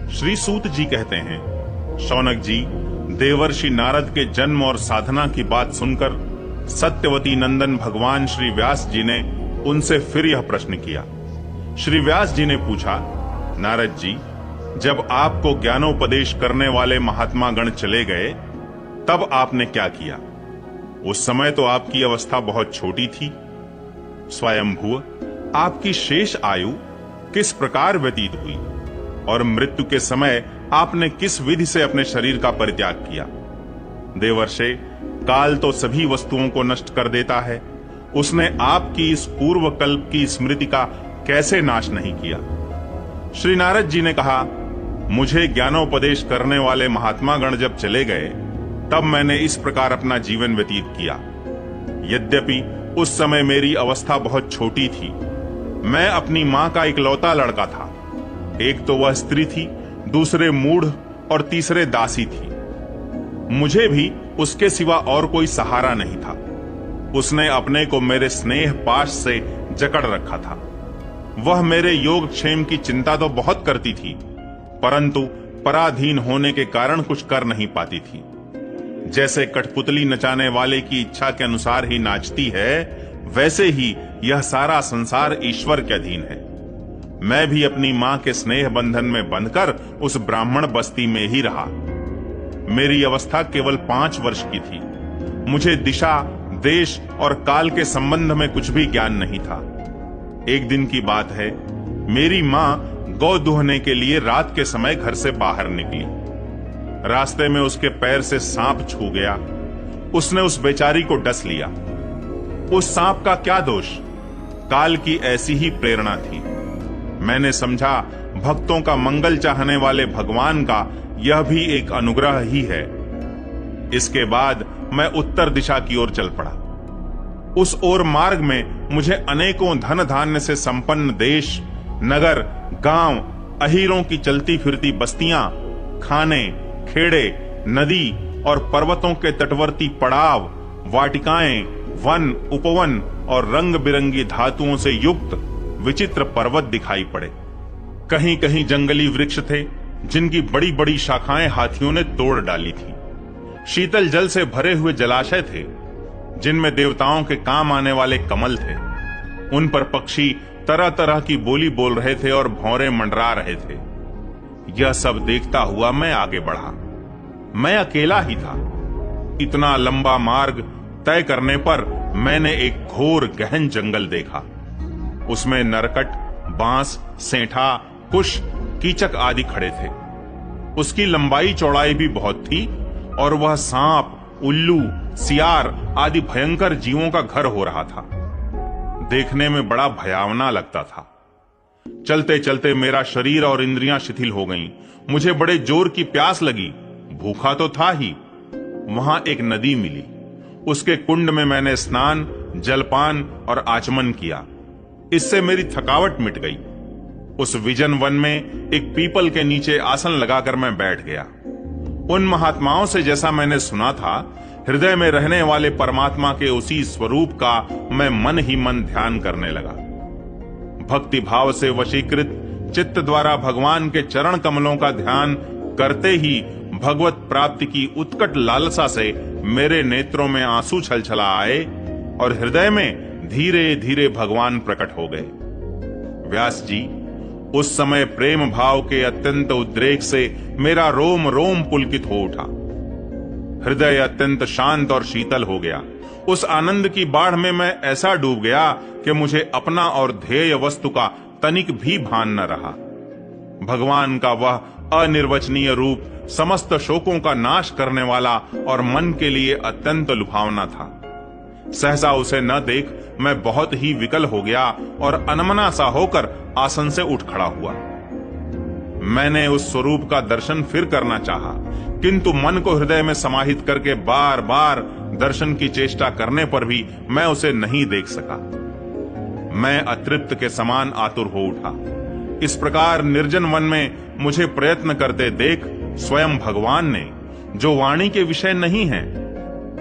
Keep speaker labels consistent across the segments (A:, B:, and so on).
A: श्री सूत जी कहते हैं, शौनक जी, देवर्षि नारद के जन्म और साधना की बात सुनकर सत्यवती नंदन भगवान श्री व्यास जी ने उनसे फिर यह प्रश्न किया। श्री व्यास जी ने पूछा, नारद जी, जब आपको ज्ञानोपदेश करने वाले महात्मा गण चले गए तब आपने क्या किया? उस समय तो आपकी अवस्था बहुत छोटी थी। स्वयंभुव, आपकी शेष आयु किस प्रकार व्यतीत हुई और मृत्यु के समय आपने किस विधि से अपने शरीर का परित्याग किया? देवर्षे, काल तो सभी वस्तुओं को नष्ट कर देता है, उसने आपकी इस पूर्व कल्प की स्मृति का कैसे नाश नहीं किया? श्री नारद जी ने कहा, मुझे ज्ञानोपदेश करने वाले महात्मा गण जब चले गए तब मैंने इस प्रकार अपना जीवन व्यतीत किया। यद्यपि उस समय मेरी अवस्था बहुत छोटी थी, मैं अपनी मां का इकलौता लड़का था। एक तो वह स्त्री थी, दूसरे मूढ़ और तीसरे दासी थी। मुझे भी उसके सिवा और कोई सहारा नहीं था। उसने अपने को मेरे स्नेह पाश से जकड़ रखा था। वह मेरे योगक्षेम की चिंता तो बहुत करती थी, परंतु पराधीन होने के कारण कुछ कर नहीं पाती थी। जैसे कठपुतली नचाने वाले की इच्छा के अनुसार ही नाचती है, वैसे ही यह सारा संसार ईश्वर के अधीन है। मैं भी अपनी मां के स्नेह बंधन में बंधकर उस ब्राह्मण बस्ती में ही रहा। मेरी अवस्था केवल 5 वर्ष की थी। मुझे दिशा, देश और काल के संबंध में कुछ भी ज्ञान नहीं था। एक दिन की बात है, मेरी मां गौ दूहने के लिए रात के समय घर से बाहर निकली। रास्ते में उसके पैर से सांप छू गया। उसने उस बेचारी को डस लिया। उस सांप का क्या दोष? काल की ऐसी ही प्रेरणा थी। मैंने समझा भक्तों का मंगल चाहने वाले भगवान का यह भी एक अनुग्रह ही है। इसके बाद मैं उत्तर दिशा की ओर चल पड़ा। उस ओर मार्ग में मुझे अनेकों धन धान्य से संपन्न देश, नगर, गांव, अहीरों की चलती फिरती बस्तियां, खाने, खेड़े, नदी और पर्वतों के तटवर्ती पड़ाव, वाटिकाएं, वन, उपवन और रंग बिरंगी धातुओं से युक्त विचित्र पर्वत दिखाई पड़े। कहीं कहीं जंगली वृक्ष थे जिनकी बड़ी बड़ी शाखाएं हाथियों ने तोड़ डाली थी। शीतल जल से भरे हुए जलाशय थे जिनमें देवताओं के काम आने वाले कमल थे। उन पर पक्षी तरह तरह की बोली बोल रहे थे और भौरे मंडरा रहे थे। यह सब देखता हुआ मैं आगे बढ़ा। मैं अकेला ही था। इतना लंबा मार्ग तय करने पर मैंने एक घोर गहन जंगल देखा। उसमें नरकट, बांस, सेंठा, कुश, कीचक आदि खड़े थे। उसकी लंबाई चौड़ाई भी बहुत थी और वह सांप, उल्लू, सियार आदि भयंकर जीवों का घर हो रहा था। देखने में बड़ा भयावना लगता था। चलते चलते मेरा शरीर और इंद्रियां शिथिल हो गईं। मुझे बड़े जोर की प्यास लगी। भूखा तो था ही। वहां एक नदी मिली। उसके कुंड में मैंने स्नान, जलपान और आचमन किया। इससे मेरी थकावट मिट गई। उस विजन वन में एक पीपल के नीचे आसन लगाकर मैं बैठ गया। उन महात्माओं से जैसा मैंने सुना था, हृदय में रहने वाले परमात्मा के उसी स्वरूप का मैं मन ही मन ध्यान करने लगा। भक्ति भाव से वशीकृत चित्त द्वारा भगवान के चरण कमलों का ध्यान करते ही भगवत प्राप्ति की उत्कट लालसा से मेरे नेत्रों में आंसू छलछला आए और हृदय में धीरे धीरे भगवान प्रकट हो गए। व्यास जी, उस समय प्रेम भाव के अत्यंत उद्रेक से मेरा रोम रोम पुलकित हो उठा। हृदय अत्यंत शांत और शीतल हो गया। उस आनंद की बाढ़ में मैं ऐसा डूब गया कि मुझे अपना और ध्येय वस्तु का तनिक भी भान न रहा। भगवान का वह अनिर्वचनीय रूप समस्त शोकों का नाश करने वाला और मन के लिए अत्यंत लुभावना था। सहसा उसे न देख मैं बहुत ही विकल हो गया और अनमना सा होकर आसन से उठ खड़ा हुआ। मैंने उस स्वरूप का दर्शन फिर करना चाहा, किंतु मन को हृदय में समाहित करके बार बार दर्शन की चेष्टा करने पर भी मैं उसे नहीं देख सका। मैं अतृप्त के समान आतुर हो उठा। इस प्रकार निर्जन वन में मुझे प्रयत्न करते देख स्वयं भगवान ने, जो वाणी के विषय नहीं है,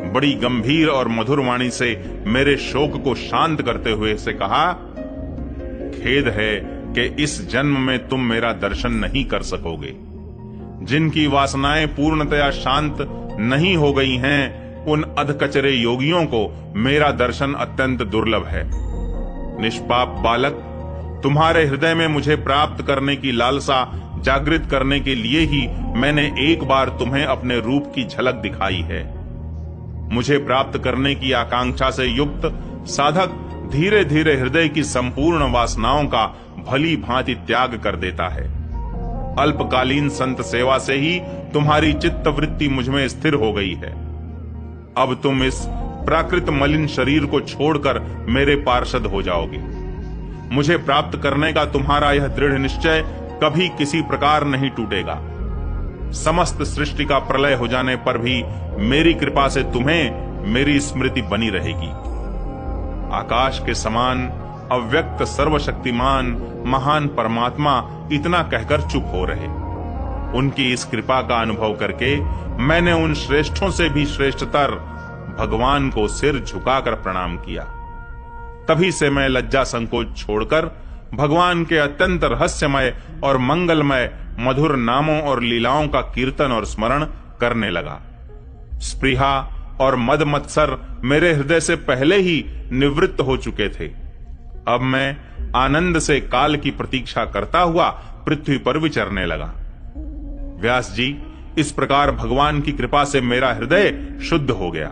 A: बड़ी गंभीर और मधुर वाणी से मेरे शोक को शांत करते हुए से कहा, खेद है कि इस जन्म में तुम मेरा दर्शन नहीं कर सकोगे। जिनकी वासनाएं पूर्णतया शांत नहीं हो गई हैं, उन अधकचरे योगियों को मेरा दर्शन अत्यंत दुर्लभ है। निष्पाप बालक, तुम्हारे हृदय में मुझे प्राप्त करने की लालसा जागृत करने के लिए ही मैंने एक बार तुम्हें अपने रूप की झलक दिखाई है। मुझे प्राप्त करने की आकांक्षा से युक्त साधक धीरे धीरे हृदय की संपूर्ण वासनाओं का भली भांति त्याग कर देता है। अल्पकालीन संत सेवा से ही तुम्हारी चित्त वृत्ति मुझमें स्थिर हो गई है। अब तुम इस प्राकृत मलिन शरीर को छोड़कर मेरे पार्षद हो जाओगे। मुझे प्राप्त करने का तुम्हारा यह दृढ़ निश्चय कभी किसी प्रकार नहीं टूटेगा। समस्त सृष्टि का प्रलय हो जाने पर भी मेरी कृपा से तुम्हें मेरी स्मृति बनी रहेगी। आकाश के समान अव्यक्त सर्वशक्तिमान महान परमात्मा इतना कहकर चुप हो रहे। उनकी इस कृपा का अनुभव करके मैंने उन श्रेष्ठों से भी श्रेष्ठतर भगवान को सिर झुकाकर प्रणाम किया। तभी से मैं लज्जा संकोच छोड़कर भगवान के अत्यंत रहस्यमय और मंगलमय मधुर नामों और लीलाओं का कीर्तन और स्मरण करने लगा। स्पृहा और मद मत्सर मेरे हृदय से पहले ही निवृत्त हो चुके थे। अब मैं आनंद से काल की प्रतीक्षा करता हुआ पृथ्वी पर विचरने लगा। व्यास जी, इस प्रकार भगवान की कृपा से मेरा हृदय शुद्ध हो गया,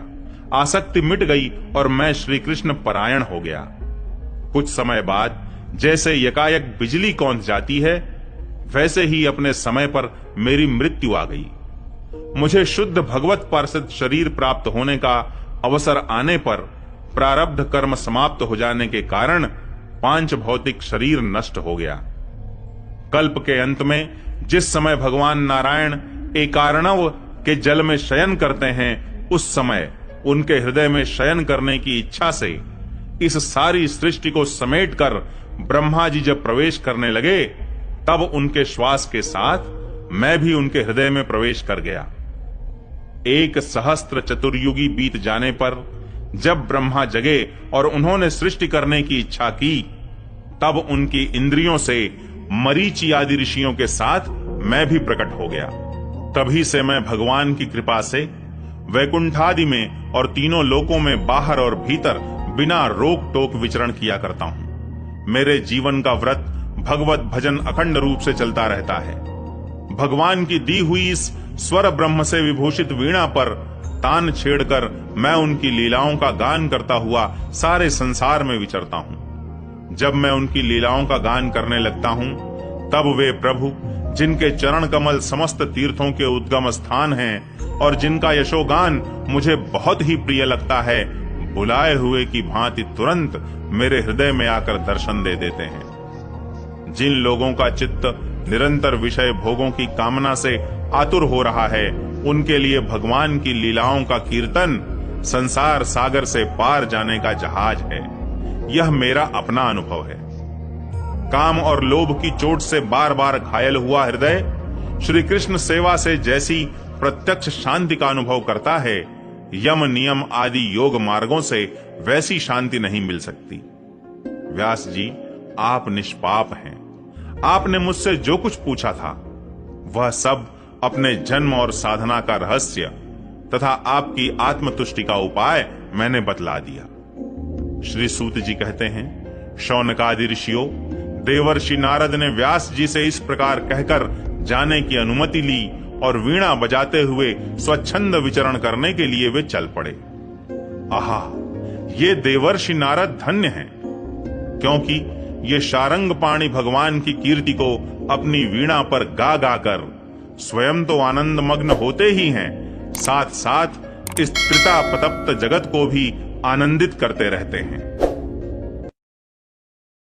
A: आसक्ति मिट गई और मैं श्री कृष्ण परायण हो गया। कुछ समय बाद जैसे यकायक बिजली कौंध जाती है, वैसे ही अपने समय पर मेरी मृत्यु आ गई। मुझे शुद्ध भगवत पार्षद शरीर प्राप्त होने का अवसर आने पर प्रारब्ध कर्म समाप्त हो जाने के कारण पांच भौतिक शरीर नष्ट हो गया। कल्प के अंत में जिस समय भगवान नारायण एकार्णव के जल में शयन करते हैं, उस समय उनके हृदय में शयन करने की इच्छा से इस सारी सृष्टि को समेटकर ब्रह्मा जी जब प्रवेश करने लगे, तब उनके श्वास के साथ मैं भी उनके हृदय में प्रवेश कर गया। 1 सहस्त्र चतुर्युगी बीत जाने पर जब ब्रह्मा जगे और उन्होंने सृष्टि करने की इच्छा की, तब उनकी इंद्रियों से मरीचि आदि ऋषियों के साथ मैं भी प्रकट हो गया। तभी से मैं भगवान की कृपा से वैकुंठादि में और तीनों लोकों में बाहर और भीतर बिना रोक टोक विचरण किया करता हूं। मेरे जीवन का व्रत भगवत भजन अखंड रूप से चलता रहता है। भगवान की दी हुई इस स्वर ब्रह्म से विभूषित वीणा पर तान छेड़कर मैं उनकी लीलाओं का गान करता हुआ सारे संसार में विचरता हूं। जब मैं उनकी लीलाओं का गान करने लगता हूं, तब वे प्रभु, जिनके चरण कमल समस्त तीर्थों के उद्गम स्थान हैं और जिनका यशोगान मुझे बहुत ही प्रिय लगता है, बुलाए हुए की भांति तुरंत मेरे हृदय में आकर दर्शन दे देते हैं। जिन लोगों का चित्त निरंतर विषय भोगों की कामना से आतुर हो रहा है, उनके लिए भगवान की लीलाओं का कीर्तन संसार सागर से पार जाने का जहाज है। यह मेरा अपना अनुभव है। काम और लोभ की चोट से बार बार घायल हुआ हृदय श्री कृष्ण सेवा से जैसी प्रत्यक्ष शांति का अनुभव करता है, यम नियम आदि योग मार्गों से वैसी शांति नहीं मिल सकती। व्यास जी, आप निष्पाप हैं। आपने मुझसे जो कुछ पूछा था, वह सब अपने जन्म और साधना का रहस्य तथा आपकी आत्मतुष्टि का उपाय मैंने बतला दिया। श्री सूत जी कहते हैं, शौनकादि ऋषियों, देवर्षि नारद ने व्यास जी से इस प्रकार कहकर जाने की अनुमति ली और वीणा बजाते हुए स्वच्छंद विचरण करने के लिए वे चल पड़े। आहा, ये देवर्षि नारद धन्य हैं, क्योंकि ये शारंग पाणी भगवान की कीर्ति को अपनी वीणा पर गा गाकर स्वयं तो आनंद मग्न होते ही हैं, साथ साथ इस त्रिता प्रतप्त जगत को भी आनंदित करते रहते हैं।